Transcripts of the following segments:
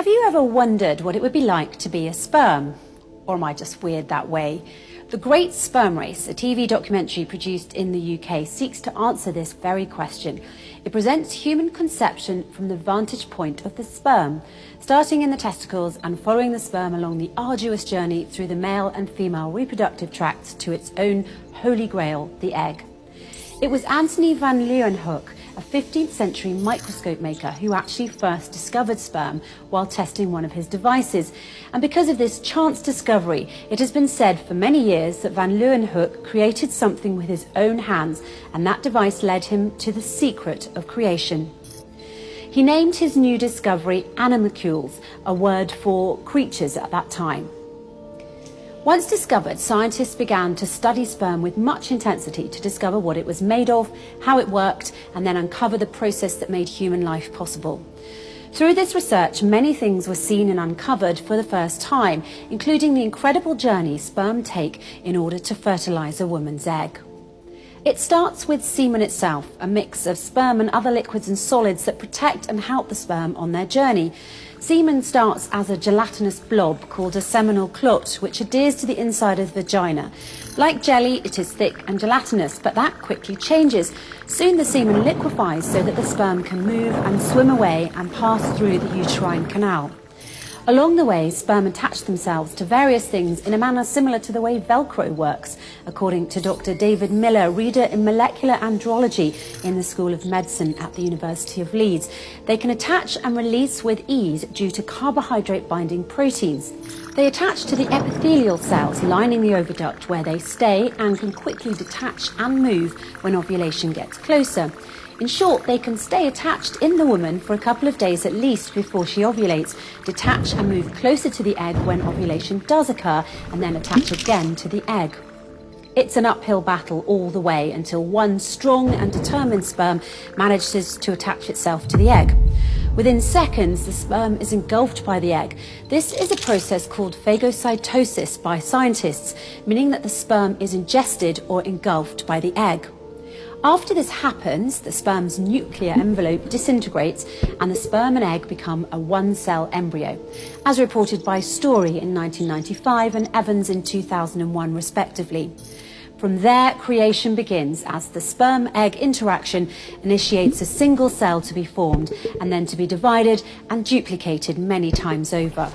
Have you ever wondered what it would be like to be a sperm? Or am I just weird that way? The Great Sperm Race, a TV documentary produced in the UK, seeks to answer this very question. It presents human conception from the vantage point of the sperm, starting in the testicles and following the sperm along the arduous journey through the male and female reproductive tracts to its own holy grail, the egg. It was Antony van Leeuwenhoek, a 15th century microscope maker, who actually first discovered sperm while testing one of his devices. And because of this chance discovery, it has been said for many years that van Leeuwenhoek created something with his own hands, and that device led him to the secret of creation. He named his new discovery animalcules, a word for creatures at that time. Once discovered, scientists began to study sperm with much intensity to discover what it was made of, how it worked, and then uncover the process that made human life possible. Through this research, many things were seen and uncovered for the first time, including the incredible journey sperm take in order to fertilize a woman's egg. It starts with semen itself, a mix of sperm and other liquids and solids that protect and help the sperm on their journey. Semen starts as a gelatinous blob called a seminal clot, which adheres to the inside of the vagina. Like jelly, it is thick and gelatinous, but that quickly changes. Soon the semen liquefies so that the sperm can move and swim away and pass through the uterine canal. Along the way, sperm attach themselves to various things in a manner similar to the way Velcro works, according to Dr. David Miller, reader in molecular andrology in the School of Medicine at the University of Leeds. They can attach and release with ease due to carbohydrate-binding proteins. They attach to the epithelial cells lining the oviduct, where they stay and can quickly detach and move when ovulation gets closer. In short, they can stay attached in the woman for a couple of days at least before she ovulates, detach and move closer to the egg when ovulation does occur, and then attach again to the egg. It's an uphill battle all the way until one strong and determined sperm manages to attach itself to the egg. Within seconds, the sperm is engulfed by the egg. This is a process called phagocytosis by scientists, meaning that the sperm is ingested or engulfed by the egg. After this happens, the sperm's nuclear envelope disintegrates and the sperm and egg become a one-cell embryo, as reported by Story in 1995 and Evans in 2001 respectively. From there, creation begins as the sperm-egg interaction initiates a single cell to be formed and then to be divided and duplicated many times over.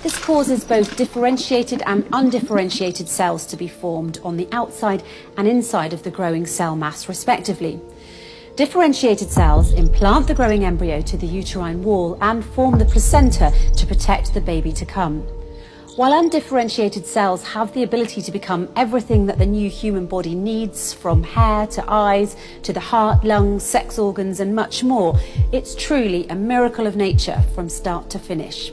This causes both differentiated and undifferentiated cells to be formed on the outside and inside of the growing cell mass, respectively. Differentiated cells implant the growing embryo to the uterine wall and form the placenta to protect the baby to come. While undifferentiated cells have the ability to become everything that the new human body needs, from hair to eyes to the heart, lungs, sex organs and much more, it's truly a miracle of nature from start to finish.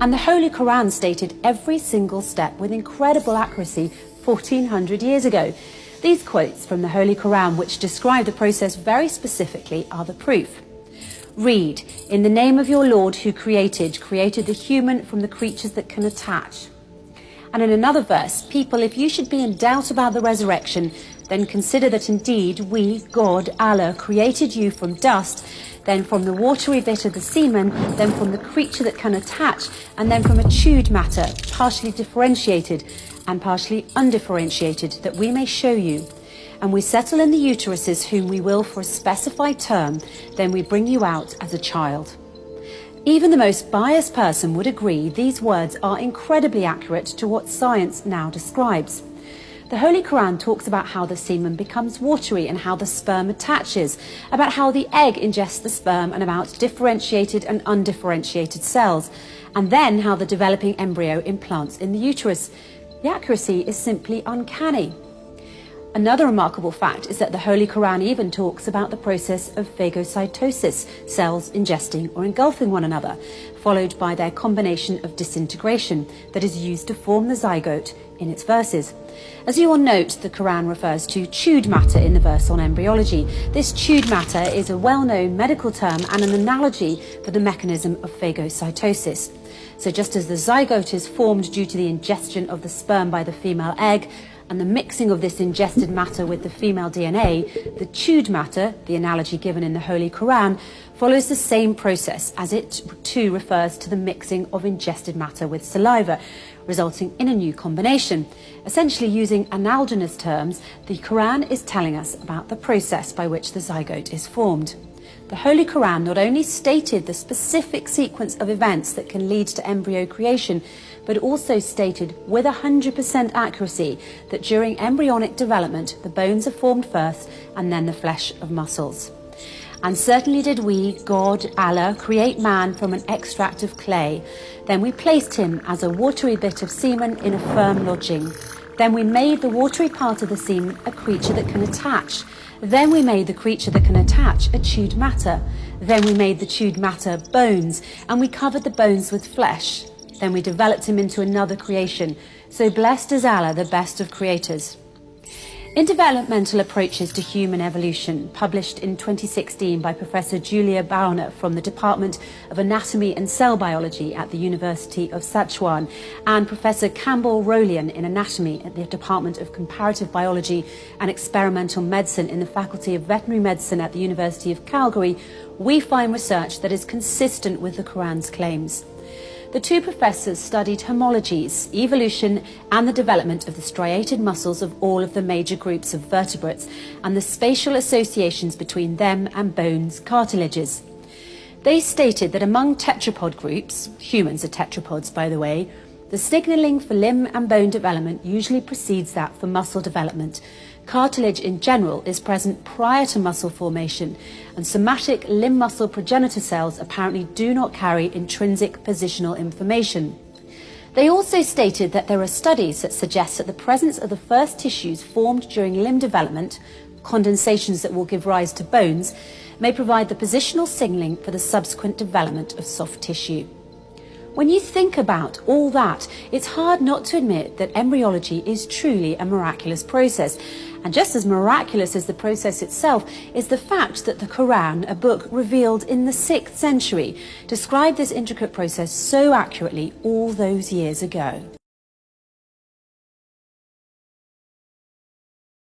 And the Holy Qur'An stated every single step with incredible accuracy 1400 years ago. These quotes from the Holy Qur'An, which describe the process very specifically, are the proof. Read, "In the name of your Lord who created the human from the creatures that can attach." And in another verse, "People, if you should be in doubt about the resurrection, then consider that indeed we, God, Allah, created you from dust, then from the watery bit of the semen, then from the creature that can attach, and then from a chewed matter, partially differentiated and partially undifferentiated, that we may show you. And we settle in the uteruses whom we will for a specified term, then we bring you out as a child." Even the most biased person would agree these words are incredibly accurate to what science now describes. The Holy Qur'an talks about how the semen becomes watery and how the sperm attaches, about how the egg ingests the sperm and about differentiated and undifferentiated cells, and then how the developing embryo implants in the uterus. The accuracy is simply uncanny. Another remarkable fact is that the Holy Qur'an even talks about the process of phagocytosis, cells ingesting or engulfing one another, followed by their combination of disintegration that is used to form the zygote in its verses. As you will note, the Qur'an refers to chewed matter in the verse on embryology. This chewed matter is a well-known medical term and an analogy for the mechanism of phagocytosis. So just as the zygote is formed due to the ingestion of the sperm by the female egg, and the mixing of this ingested matter with the female DNA, the chewed matter, the analogy given in the Holy Qur'an, follows the same process, as it too refers to the mixing of ingested matter with saliva, resulting in a new combination. Essentially, using analogous terms, the Qur'an is telling us about the process by which the zygote is formed. The Holy Qur'an not only stated the specific sequence of events that can lead to embryo creation, but also stated with 100% accuracy that during embryonic development, the bones are formed first and then the flesh of muscles. And certainly did we, God, Allah, create man from an extract of clay. Then we placed him as a watery bit of semen in a firm lodging. Then we made the watery part of the semen a creature that can attach. Then we made the creature that can attach a chewed matter. Then we made the chewed matter bones, and we covered the bones with flesh. Then we developed him into another creation. So blessed is Allah, the best of creators. In Developmental Approaches to Human Evolution, published in 2016 by Professor Julia Bauner from the Department of Anatomy and Cell Biology at the University of Sichuan, and Professor Campbell Rowlian in Anatomy at the Department of Comparative Biology and Experimental Medicine in the Faculty of Veterinary Medicine at the University of Calgary, we find research that is consistent with the Qur'an's claims. The two professors studied homologies, evolution, and the development of the striated muscles of all of the major groups of vertebrates and the spatial associations between them and bones, cartilages. They stated that among tetrapod groups, humans are tetrapods by the way, the signalling for limb and bone development usually precedes that for muscle development. Cartilage in general is present prior to muscle formation, and somatic limb muscle progenitor cells apparently do not carry intrinsic positional information. They also stated that there are studies that suggest that the presence of the first tissues formed during limb development, condensations that will give rise to bones, may provide the positional signalling for the subsequent development of soft tissue. When you think about all that, it's hard not to admit that embryology is truly a miraculous process. And just as miraculous as the process itself is the fact that the Qur'an, a book revealed in the 6th century, described this intricate process so accurately all those years ago.